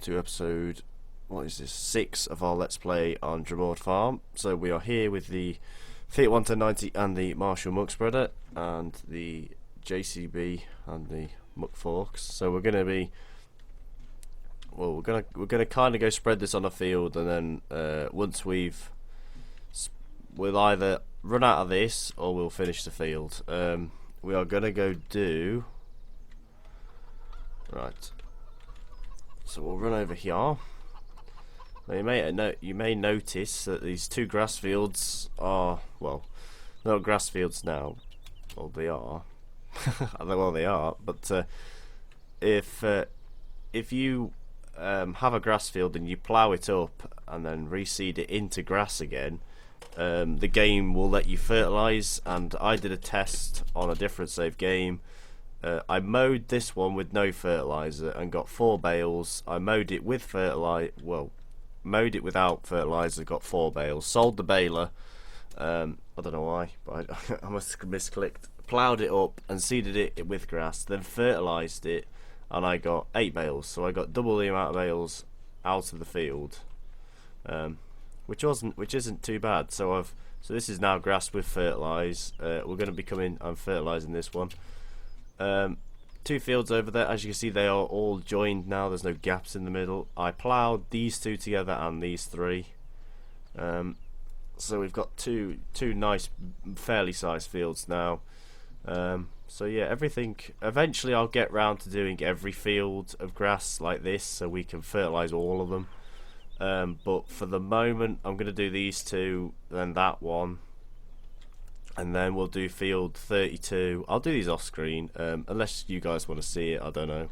to episode, what is this, 6 of our Let's Play on Drumard Farm. So we are here with the Fiat 11090 and the Marshall Muck Spreader and the JCB and the Muck Forks. So we're going to be, well, we're gonna kind of go spread this on a field, and then once we'll either run out of this or we'll finish the field. We are gonna go do right. So we'll run over here. Now you may notice that these two grass fields are, well, they're not grass fields now. Well, they are. Well, they are. But if you have a grass field and you plough it up and then reseed it into grass again, the game will let you fertilise. And I did a test on a different save game. I mowed this one with no fertiliser and got 4 bales. I mowed it with mowed it without fertiliser, got 4 bales. Sold the baler. I don't know why, but I must have misclicked. Ploughed it up and seeded it with grass, then fertilised it, and I got 8 bales. So I got double the amount of bales out of the field, which isn't too bad. So this is now grass with fertilise. We're going to be coming. I'm fertilising this one. 2 fields over there, as you can see, they are all joined now. There's no gaps in the middle. I ploughed these 2 together and these 3. So we've got two nice, fairly sized fields now. So yeah, everything. Eventually, I'll get round to doing every field of grass like this, so we can fertilise all of them. But for the moment, I'm going to do these 2, then that one. And then we'll do field 32. I'll do these off screen, unless you guys want to see it, I don't know.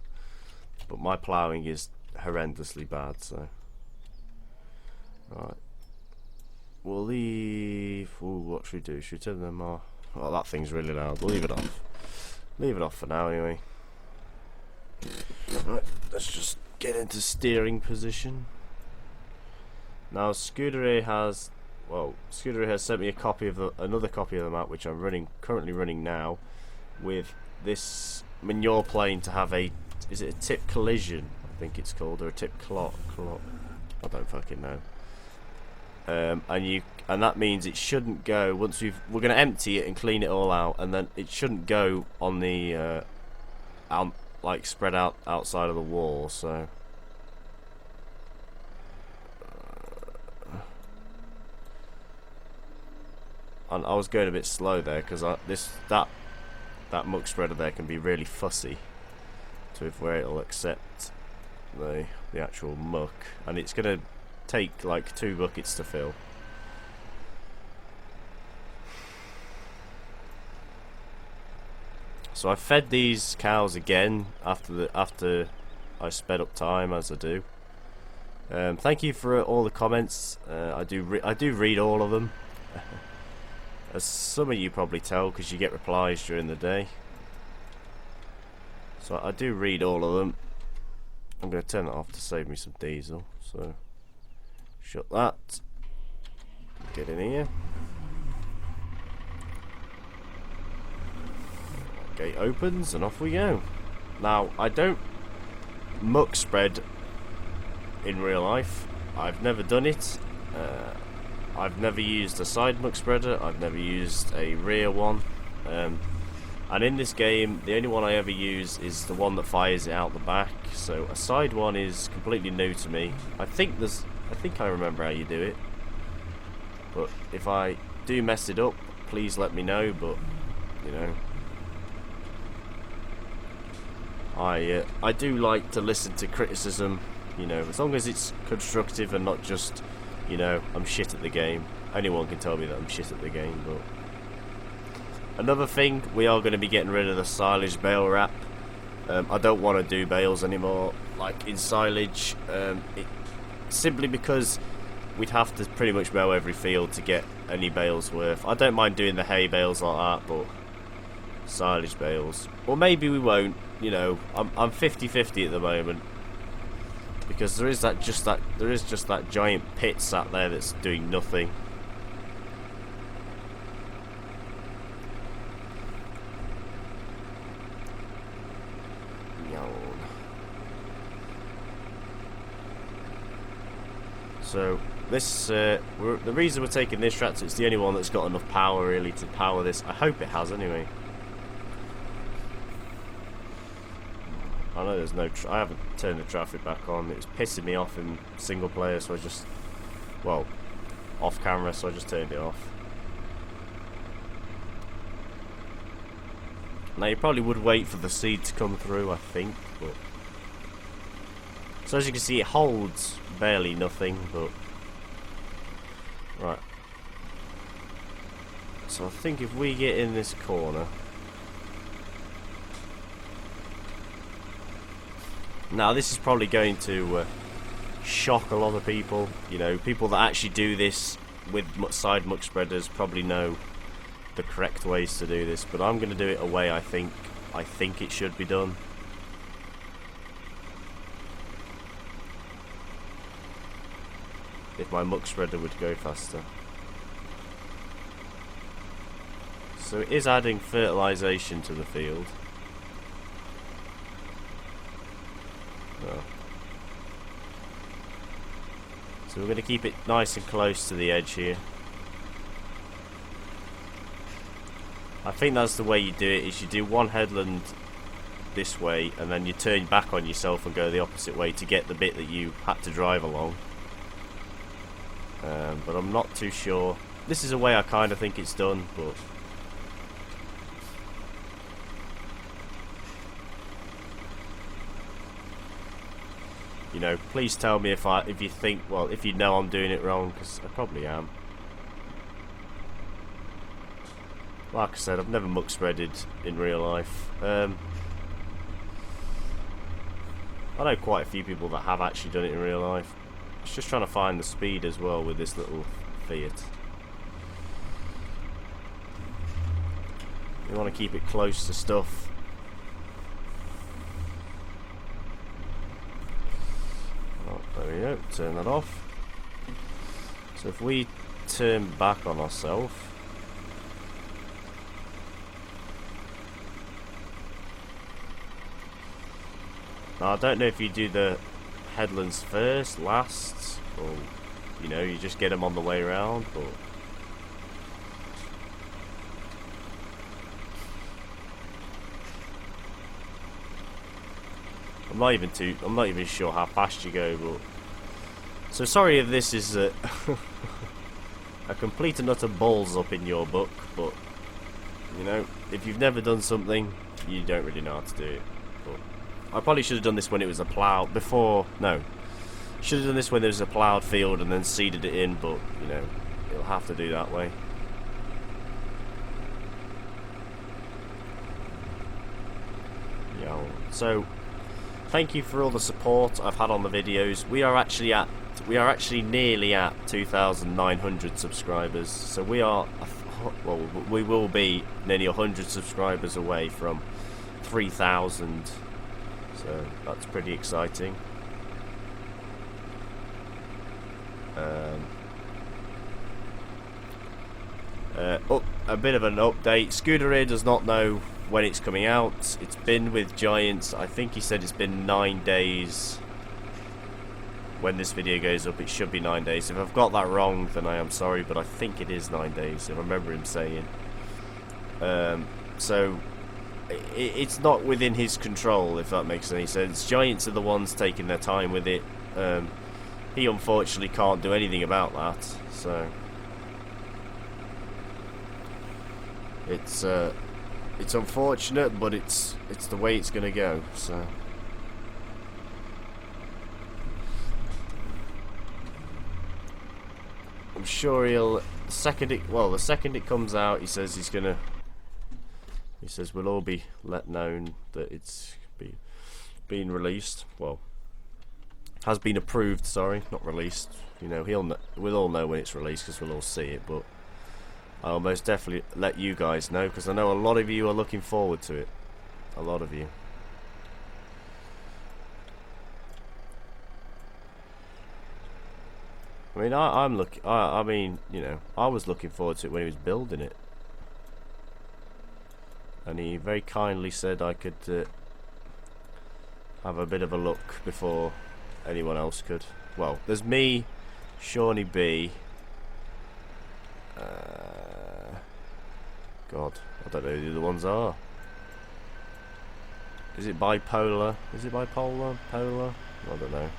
But my ploughing is horrendously bad, so. Right. We'll leave. Ooh, what should we do? Should we turn them off? Oh, that thing's really loud. We'll leave it off. Leave it off for now, anyway. Right, let's just get into steering position. Now, Scooter has sent me a copy of another copy of the map, which I'm currently running now, with this manure plane to have a, is it a tip collision? I think it's called, or a tip clock. I don't fucking know. And that means it shouldn't go once we're going to empty it and clean it all out, and then it shouldn't go on the like spread out outside of the wall. So. And I was going a bit slow there because that muck spreader there can be really fussy to where it'll accept the actual muck, and it's going to take like 2 buckets to fill. So I fed these cows again after I sped up time, as I do. Thank you for all the comments. I do read all of them. As some of you probably tell, because you get replies during the day. So I do read all of them. I'm going to turn that off to save me some diesel. So shut that. Get in here. Gate opens and off we go. Now, I don't muck spread in real life. I've never done it. I've never used a side muck spreader, I've never used a rear one, and in this game the only one I ever use is the one that fires it out the back, so a side one is completely new to me. I think I remember how you do it, but if I do mess it up, please let me know. But you know, I do like to listen to criticism, you know, as long as it's constructive and not just, you know, I'm shit at the game. Anyone can tell me that I'm shit at the game. But another thing, we are going to be getting rid of the silage bale wrap. I don't want to do bales anymore, like in silage, simply because we'd have to pretty much mow every field to get any bales worth. I don't mind doing the hay bales like that, but silage bales, or maybe we won't. You know, I'm 50-50 at the moment. Because there is just that giant pit sat there that's doing nothing. So this, the reason we're taking this tractor, it's the only one that's got enough power really to power this. I hope it has anyway. I know there's no, I haven't turned the traffic back on. It was pissing me off in single player, so I just, well, off camera, so I just turned it off. Now you probably would wait for the seed to come through, I think, but so as you can see, it holds barely nothing, but right. So I think if we get in this corner, now this is probably going to shock a lot of people. You know, people that actually do this with side muck spreaders probably know the correct ways to do this, but I'm going to do it a way I think it should be done. If my muck spreader would go faster. So it is adding fertilisation to the field. Oh. So we're going to keep it nice and close to the edge here. I think that's the way you do it, is you do one headland this way and then you turn back on yourself and go the opposite way to get the bit that you had to drive along. But I'm not too sure. This is a way I kind of think it's done, but you know, please tell me if you think, well, if you know I'm doing it wrong, because I probably am. Like I said, I've never muck spreaded in real life. I know quite a few people that have actually done it in real life. It's just trying to find the speed as well with this little Fiat. You want to keep it close to stuff. Oh, there we go, turn that off. So if we turn back on ourselves, now, I don't know if you do the headlands first, last, or you know, you just get them on the way around, but I'm not even sure how fast you go, but so sorry if this is a complete and utter balls up in your book, but you know, if you've never done something, you don't really know how to do it. But I probably should have done this when it was a plough before. No, should have done this when there was a ploughed field and then seeded it in. But you know, it'll have to do that way. Yeah. So, thank you for all the support I've had on the videos. We are actually nearly at 2,900 subscribers. So we are, well, we will be nearly 100 subscribers away from 3,000. So that's pretty exciting. A bit of an update. Scooter here does not know when it's coming out. It's been with Giants. I think he said it's been 9 days. When this video goes up, it should be 9 days. If I've got that wrong, then I am sorry, but I think it is 9 days, if I remember him saying. So it's not within his control, if that makes any sense. Giants are the ones taking their time with it. He unfortunately can't do anything about that, so it's unfortunate, but it's the way it's gonna go. So I'm sure he'll the second it comes out, he says we'll all be let known that it's been released. Well, has been approved. Sorry, not released. You know, we'll all know when it's released because we'll all see it. But I'll most definitely let you guys know because I know a lot of you are looking forward to it. A lot of you. I mean, I mean, you know, I was looking forward to it when he was building it. And he very kindly said I could have a bit of a look before anyone else could. Well, there's me, Shawnee B. God, I don't know who the other ones are. Is it bipolar? Is it bipolar? Polar? I don't know.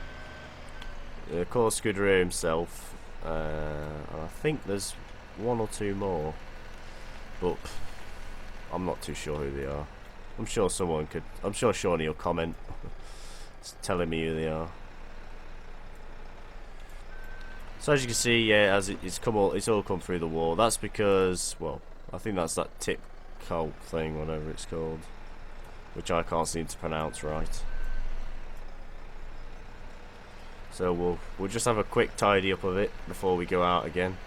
Of course, Scuderia himself. I think there's one or two more, but I'm not too sure who they are. I'm sure someone could. I'm sure Shawnee will comment, telling me who they are. So as you can see, yeah, as it's all come through the wall. That's because, well, I think that's that tip cult thing, whatever it's called, which I can't seem to pronounce right. So we'll just have a quick tidy up of it before we go out again.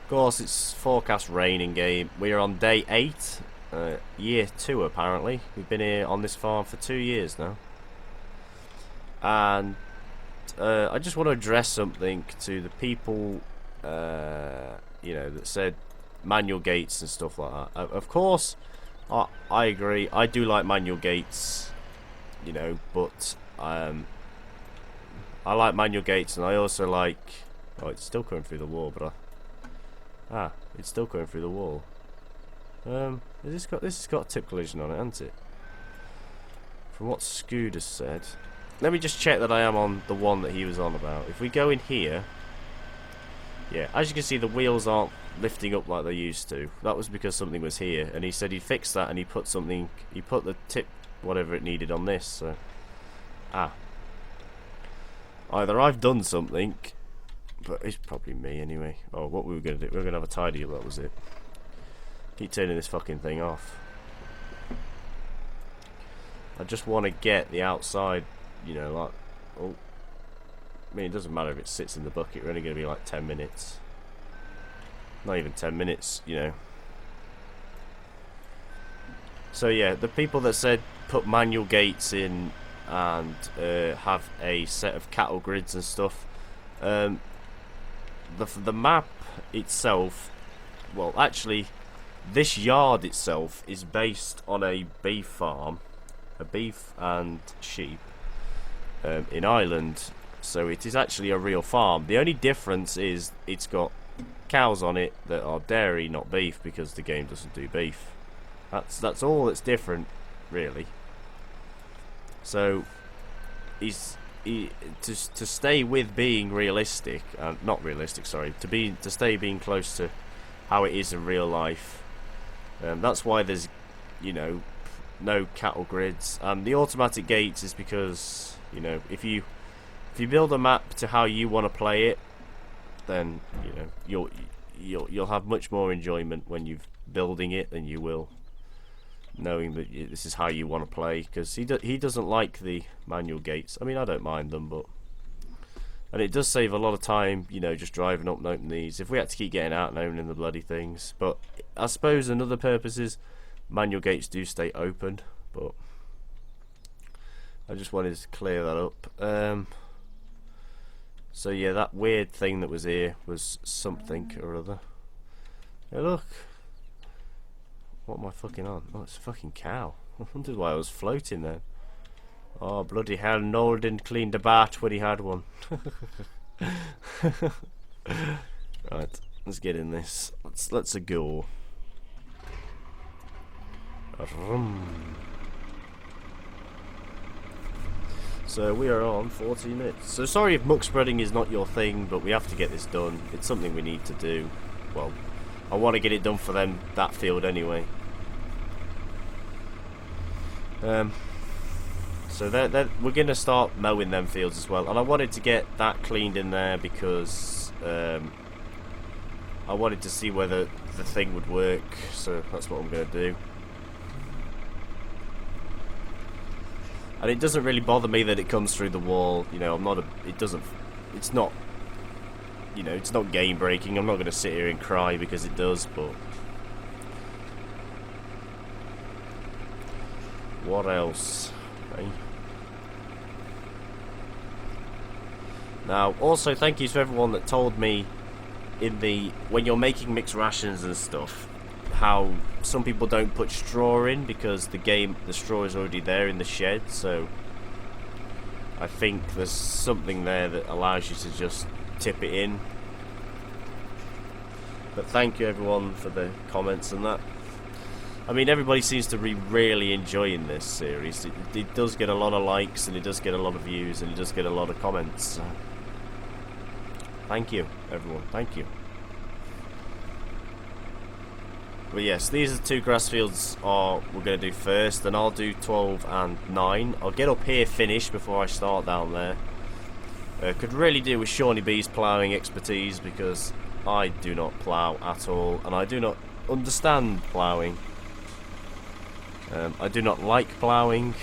Of course, it's forecast rain in game. We're on day 8, year 2 apparently. We've been here on this farm for 2 years now. And I just want to address something to the people, you know, that said manual gates and stuff like that. Of course, I agree. I do like manual gates, you know, but I like manual gates, and I also like. Oh, it's still going through the wall, but it's still going through the wall. This has got a tip collision on it, hasn't it? From what Scooter said. Let me just check that I am on the one that he was on about. If we go in here, yeah, as you can see, the wheels aren't lifting up like they used to. That was because something was here, and he said he'd fix that, and he put the tip, whatever it needed, on this. So, either I've done something, but it's probably me anyway. Oh, what we were going to do, we were going to have a tidy up, that was it. Keep turning this fucking thing off. I just want to get the outside, you know, like, oh, I mean, it doesn't matter if it sits in the bucket, we're only going to be like 10 minutes. Not even 10 minutes, you know. So yeah, the people that said put manual gates in and have a set of cattle grids and stuff, the map itself, well, actually, this yard itself is based on a beef farm, a beef and sheep, in Ireland. So it is actually a real farm. The only difference is it's got cows on it that are dairy, not beef, because the game doesn't do beef. That's all that's different, really. So to stay with being realistic, not realistic, sorry, to stay being close to how it is in real life. That's why there's, you know, no cattle grids, and the automatic gates is because, you know, if you build a map to how you want to play it, then, you know, you'll have much more enjoyment when you're building it than you will knowing that this is how you want to play, because he doesn't like the manual gates. I mean, I don't mind them, and it does save a lot of time, you know, just driving up and opening these, if we had to keep getting out and opening the bloody things. But I suppose in other purposes, manual gates do stay open, but I just wanted to clear that up. So yeah, that weird thing that was here was something or other. Hey, look. What am I fucking on? Oh, it's a fucking cow. I wondered why I was floating then. Oh, bloody hell, Noel didn't clean the bat when he had one. Right, let's get in this. Let's go. So we are on 14 minutes. So sorry if muck spreading is not your thing, but we have to get this done. It's something we need to do. Well, I want to get it done for them, that field anyway. So we're going to start mowing them fields as well. And I wanted to get that cleaned in there because I wanted to see whether the thing would work. So that's what I'm going to do. And it doesn't really bother me that it comes through the wall. You know, it's not, you know, it's not game breaking. I'm not going to sit here and cry because it does, but what else? Okay. Now, also thank you to everyone that told me when you're making mixed rations and stuff, how some people don't put straw in because the straw is already there in the shed. So I think there's something there that allows you to just tip it in. But thank you everyone for the comments and that. I mean, everybody seems to be really enjoying this series. It does get a lot of likes, and it does get a lot of views, and it does get a lot of comments. Thank you, everyone. Thank you. But yes, these are the two grass fields we're going to do first, and I'll do 12 and 9. I'll get up here finished before I start down there. Could really do with Shawnee B's ploughing expertise, because I do not plough at all, and I do not understand ploughing. I do not like ploughing,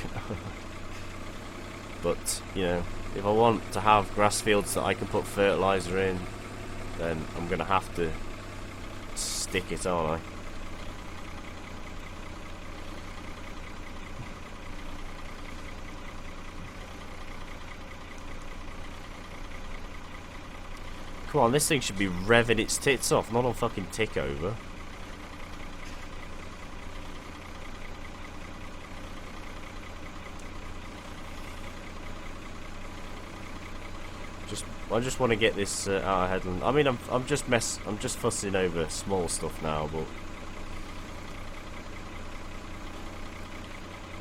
but, you know, if I want to have grass fields that I can put fertiliser in, then I'm going to have to stick it, aren't I? Come on, this thing should be revving its tits off, not on fucking tick over. I just want to get this out of headland. I mean, I'm just fussing over small stuff now, but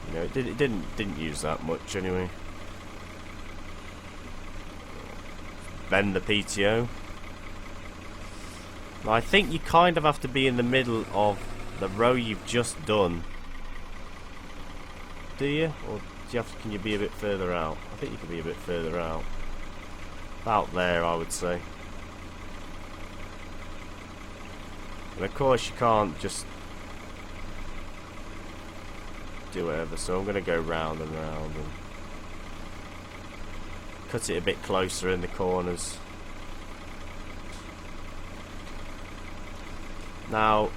you know, it didn't use that much anyway. Bend the PTO. Now, I think you kind of have to be in the middle of the row you've just done. Do you? Or do you have can you be a bit further out? I think you can be a bit further out. About there, I would say. And of course you can't just do whatever, so I'm going to go round and round and cut it a bit closer in the corners. Now,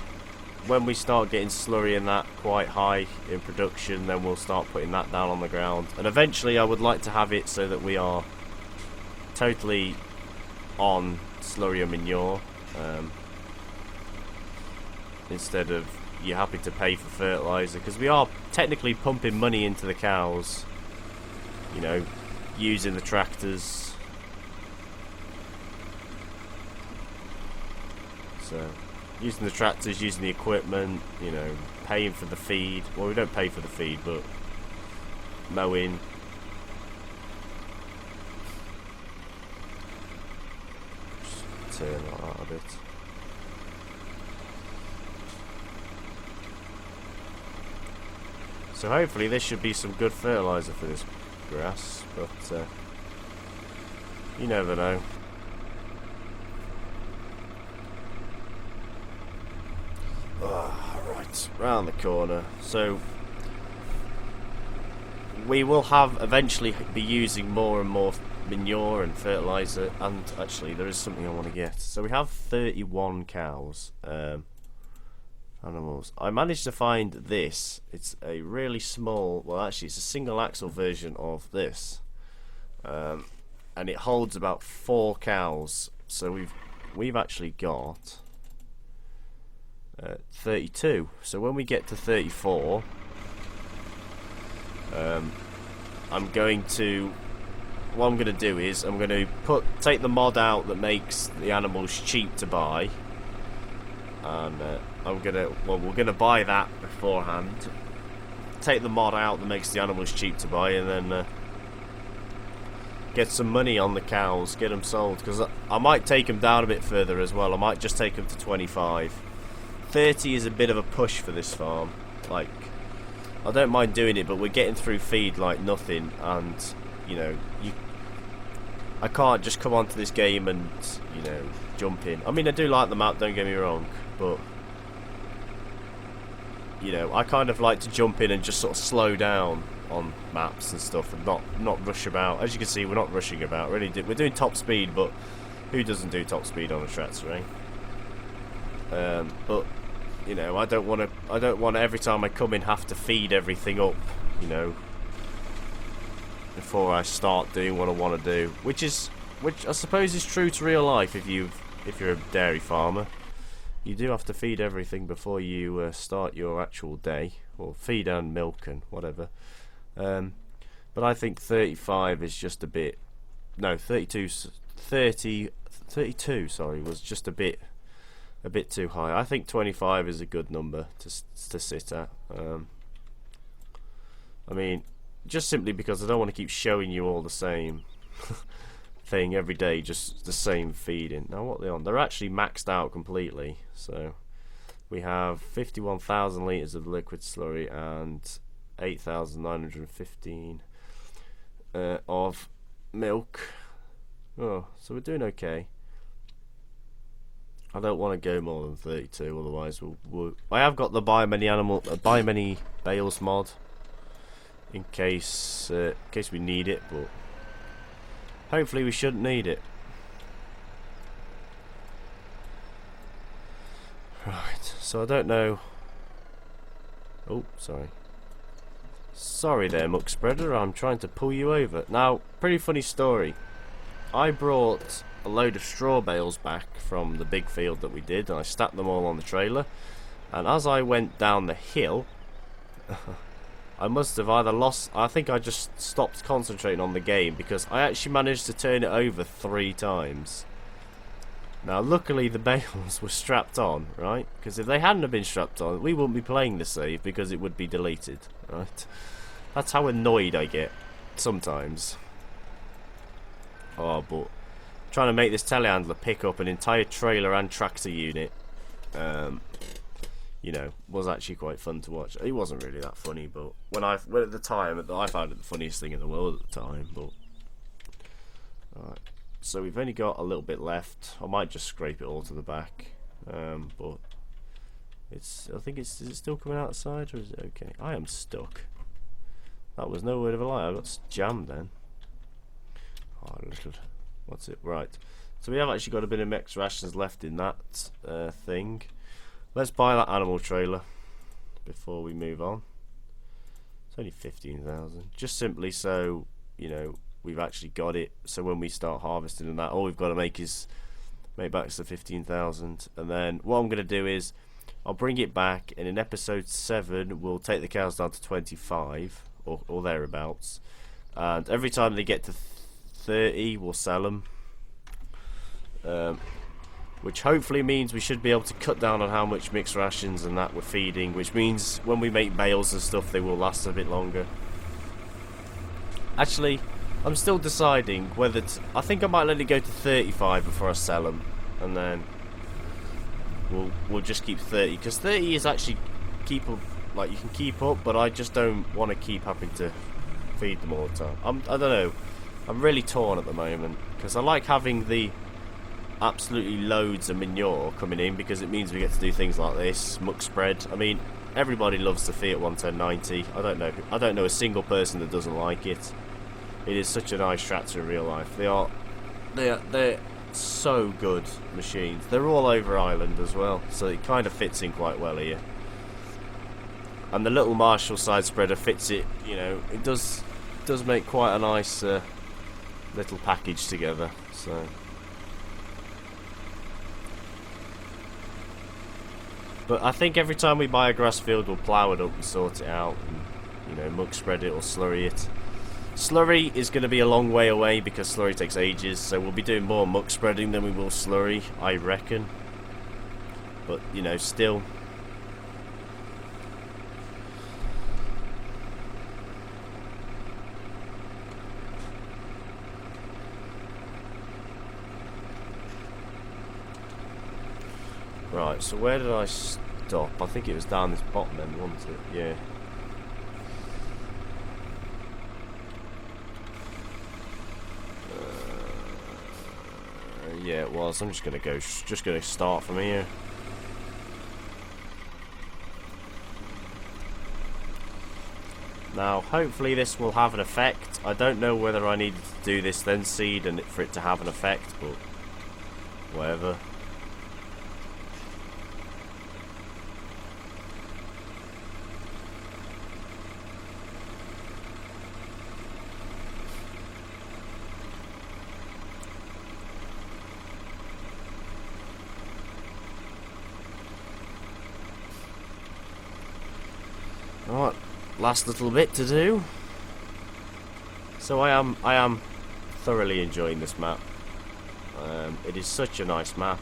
when we start getting slurry and that quite high in production, then we'll start putting that down on the ground. And eventually I would like to have it so that we are totally on slurry and manure, instead of you having to pay for fertiliser, because we are technically pumping money into the cows, you know, using the tractors. So using the tractors, using the equipment, you know, paying for the feed. Well, we don't pay for the feed, but mowing. Just turn that out a bit. So hopefully this should be some good fertiliser for this grass, but you never know. Right, round the corner. So we will have eventually be using more and more manure and fertiliser, and actually there is something I want to get. So we have 31 cows, animals. I managed to find this. It's a really small, well actually it's a single axle version of this, and it holds about 4 cows. So we've actually got 32. So when we get to 34, I'm going to, what I'm going to do is I'm going to take the mod out that makes the animals cheap to buy, and we're going to buy that beforehand, take the mod out that makes the animals cheap to buy, and then get some money on the cows, get them sold, because I might take them down a bit further as well. I might just take them to 25. 30 is a bit of a push for this farm. Like, I don't mind doing it, but we're getting through feed like nothing, and you know, I can't just come onto this game and, you know, jump in. I mean, I do like the map, don't get me wrong, but you know, I kind of like to jump in and just sort of slow down on maps and stuff, and not rush about. As you can see, we're not rushing about. We're doing top speed, but who doesn't do top speed on a tractor, eh? But you know, I don't want to every time I come in have to feed everything up, you know, before I start doing what I want to do, which I suppose is true to real life. If you're a dairy farmer, you do have to feed everything before you start your actual day, or feed and milk and whatever. But I think 35 is just a bit... No, 32, sorry, was just a bit too high. I think 25 is a good number to sit at. I mean, just simply because I don't want to keep showing you all the same thing every day, just the same feeding. Now what are they on? They're actually maxed out completely. So we have 51,000 litres of liquid slurry and 8,915 of milk. Oh, so we're doing okay. I don't want to go more than 32, otherwise I have got the buy many bales mod in case we need it, but hopefully we shouldn't need it. Right, so I don't know. Oh, sorry there, Muck Spreader, I'm trying to pull you over. Now, pretty funny story. I brought a load of straw bales back from the big field that we did, and I stacked them all on the trailer, and as I went down the hill I must have either lost... I think I just stopped concentrating on the game, because I actually managed to turn it over 3 times. Now luckily the bales were strapped on, right? Because if they hadn't have been strapped on, we wouldn't be playing the save, because it would be deleted, right? That's how annoyed I get sometimes. Oh, but trying to make this telehandler pick up an entire trailer and tractor unit, you know, was actually quite fun to watch. It wasn't really that funny, but when at the time, I found it the funniest thing in the world at the time. But alright, so we've only got a little bit left. I might just scrape it all to the back, but I think is it still coming outside, or is it okay? I am stuck. That was no word of a lie. I got jammed then. Oh, what's it? Right. So we have actually got a bit of mixed rations left in that thing. Let's buy that animal trailer before we move on. It's only 15,000. Just simply so, you know, we've actually got it. So when we start harvesting and that, all we've got to make is make back to 15,000. And then what I'm going to do is I'll bring it back, and in episode 7 we'll take the cows down to 25 or thereabouts. And every time they get to 30 we'll sell them, which hopefully means we should be able to cut down on how much mixed rations and that we're feeding, which means when we make bales and stuff they will last a bit longer. Actually, I'm still deciding whether I think I might let it go to 35 before I sell them, and then we'll just keep 30, because 30 is actually like you can keep up, but I just don't want to keep having to feed them all the time. I don't know. I'm really torn at the moment, because I like having the absolutely loads of manure coming in, because it means we get to do things like this, muck spread. I mean, everybody loves the Fiat 11090. I don't know a single person that doesn't like it. It is such a nice tractor in real life. They're so good machines. They're all over Ireland as well, so it kind of fits in quite well here. And the little Marshall side spreader fits it. You know, it does make quite a nice little package together. So, but I think every time we buy a grass field, we'll plough it up and sort it out, and, you know, muck spread it or slurry it. Slurry is going to be a long way away, because slurry takes ages, so we'll be doing more muck spreading than we will slurry, I reckon. But, you know, still. Right, so where did I stop? I think it was down this bottom end, wasn't it? Yeah. Yeah, it was. I'm just gonna start from here. Now, hopefully this will have an effect. I don't know whether I needed to do this then seed and for it to have an effect, but whatever. Right, last little bit to do. So I am thoroughly enjoying this map. It is such a nice map.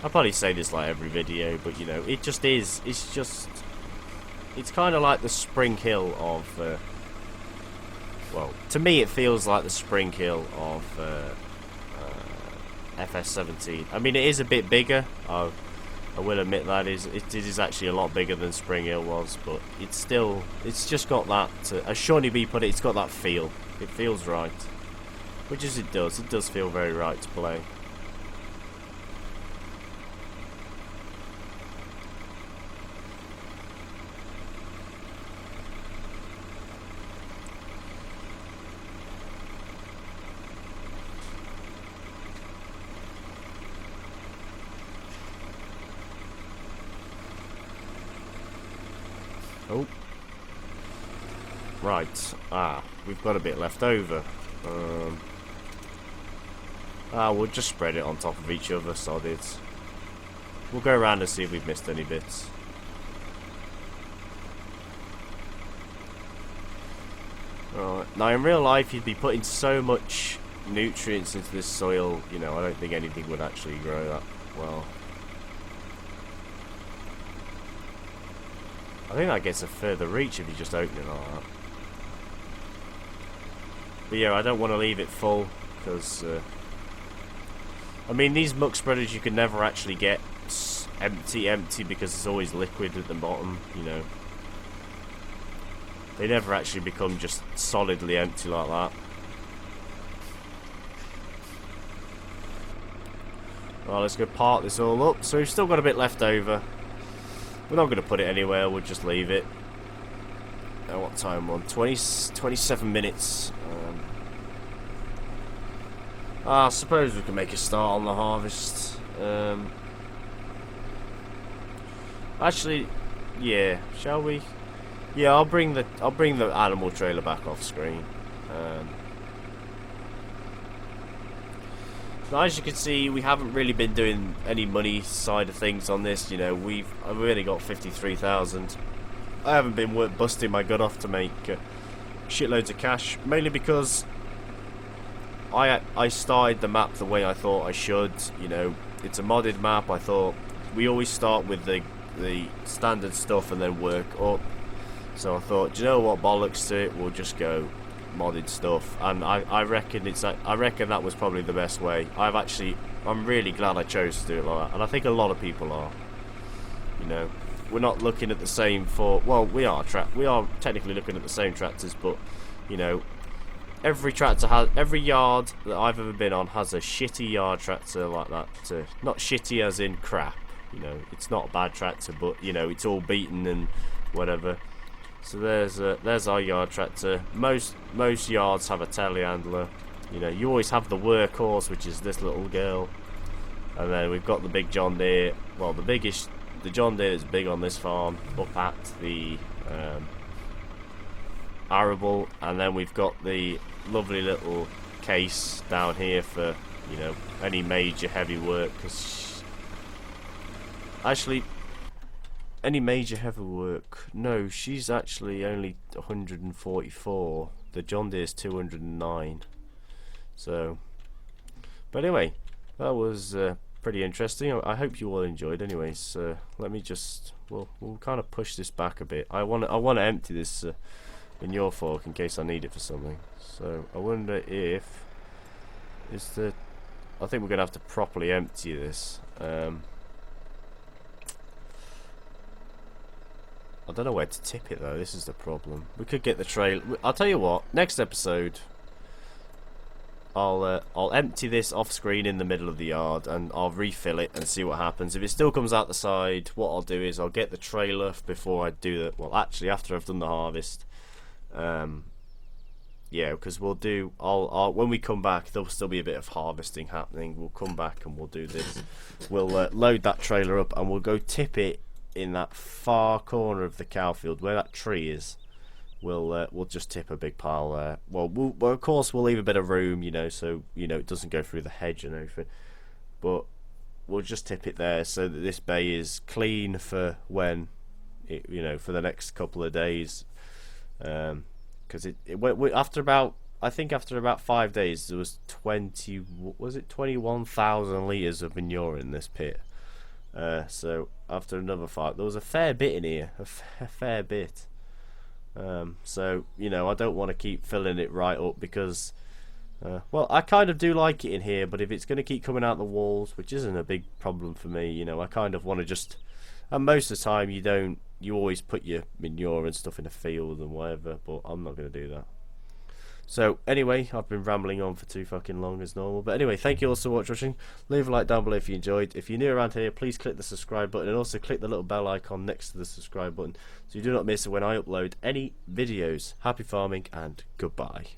I'll probably say this like every video, but you know, it just is. It's kind of like the Spring Hill of, well, to me it feels like the Spring Hill of FS17. I mean, it is a bit bigger. I will admit that it is actually a lot bigger than Spring Hill was, but it's just got that, as Shawnee B put it, it's got that feel. It feels right. Which is it does feel very right to play. Oh. Right. We've got a bit left over. We'll just spread it on top of each other, solids. We'll go around and see if we've missed any bits. Right. Now, in real life, you'd be putting so much nutrients into this soil, you know, I don't think anything would actually grow that well. I think that gets a further reach if you just open it like that. But yeah, I don't want to leave it full, because, I mean, these muck spreaders you can never actually get empty because there's always liquid at the bottom, you know. They never actually become just solidly empty like that. Right, let's go part this all up. So we've still got a bit left over. We're not going to put it anywhere, we'll just leave it. What time we're on? 27 minutes. I suppose we can make a start on the harvest. Actually, yeah, shall we? Yeah, I'll bring the animal trailer back off screen. Now, as you can see, we haven't really been doing any money side of things on this. You know, I've only got 53,000. I haven't been busting my gut off to make shitloads of cash, mainly because I started the map the way I thought I should. You know, it's a modded map. I thought we always start with the standard stuff and then work up. So I thought, do you know what, bollocks to it, we'll just go modded stuff, and I reckon that was probably the best way. I'm really glad I chose to do it like that, and I think a lot of people are. You know, we're not looking at the same we are technically looking at the same tractors, but you know, every yard that I've ever been on has a shitty yard tractor like that. Not shitty as in crap, you know, it's not a bad tractor, but you know, it's all beaten and whatever. So there's our yard tractor. Most yards have a telehandler. You know, you always have the workhorse, which is this little girl, and then we've got the big John Deere. Well, the John Deere that's big on this farm up at the arable, and then we've got the lovely little case down here for, you know, any major heavy work. Cause actually, any major heavy work? No, she's actually only 144. The John Deere's 209. So, but anyway, that was pretty interesting. I hope you all enjoyed. Anyways, let me just we'll kind of push this back a bit. I want to empty this in your fork in case I need it for something. So I wonder if I think we're gonna have to properly empty this. I don't know where to tip it though, this is the problem. We could get the trailer. I'll tell you what, next episode I'll empty this off screen in the middle of the yard and I'll refill it and see what happens. If it still comes out the side, what I'll do is I'll get the trailer before I do that. Well, actually after I've done the harvest. Yeah, because I'll when we come back there'll still be a bit of harvesting happening. We'll come back and we'll do this. We'll load that trailer up and we'll go tip it in that far corner of the cow field where that tree is. We'll just tip a big pile there. Well, of course we'll leave a bit of room, you know, so you know it doesn't go through the hedge and everything. But we'll just tip it there so that this bay is clean for when it, you know, for the next couple of days. Because because it went after about, I think after about 5 days there was 21,000 litres of manure in this pit. So after another 5, there was a fair bit in here, a fair bit. So you know, I don't want to keep filling it right up because well, I kind of do like it in here, but if it's going to keep coming out the walls, which isn't a big problem for me, you know, I kind of want to just, and most of the time you always put your manure and stuff in a field and whatever, but I'm not going to do that. So anyway, I've been rambling on for too fucking long as normal, but anyway, thank you all so much for watching. Leave a like down below if you enjoyed. If you're new around here, please click the subscribe button and also click the little bell icon next to the subscribe button so you do not miss when I upload any videos. Happy farming and goodbye.